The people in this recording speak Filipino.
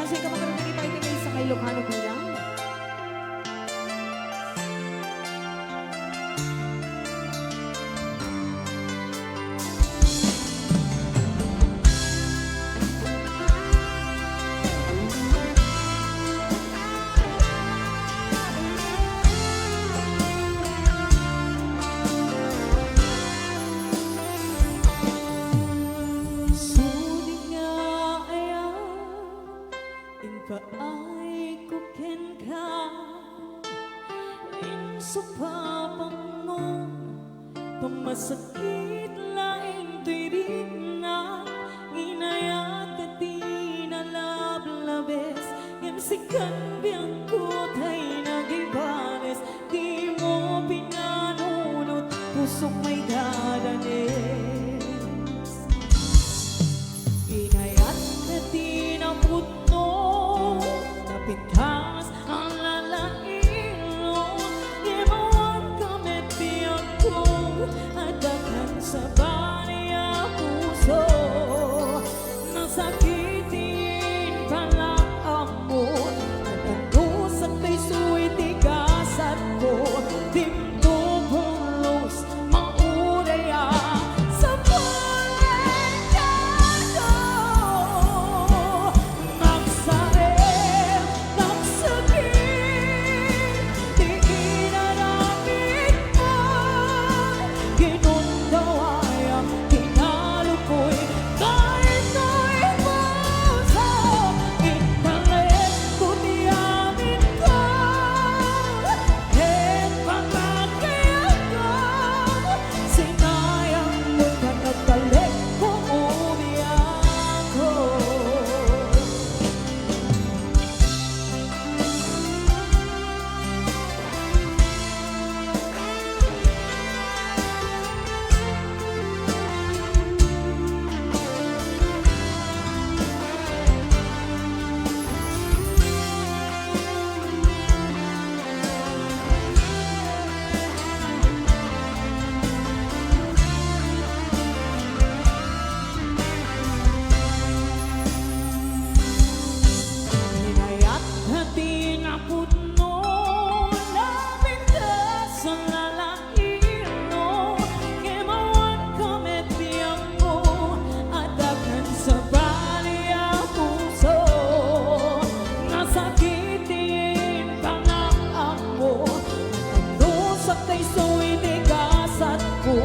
Sa ikaw magkaroon ng ipaitigay sa kay Ilocano Bilang. Paay ko ken ka sa papangon pamasakit laing tirin na inayat at tinalablabes ngem sikan biyang ko tay nagibales di mo pinanunot pusok may dadanes inayat at tinaputno pitas ang lalaino Ibawan kami tiyak ko Adakan sa baniya puso Nasakitin pala mo At ano sa kayso'y tigasat ko Dimto pulos mauraya Sa palengkado Nagsare kay so'y tigasat ko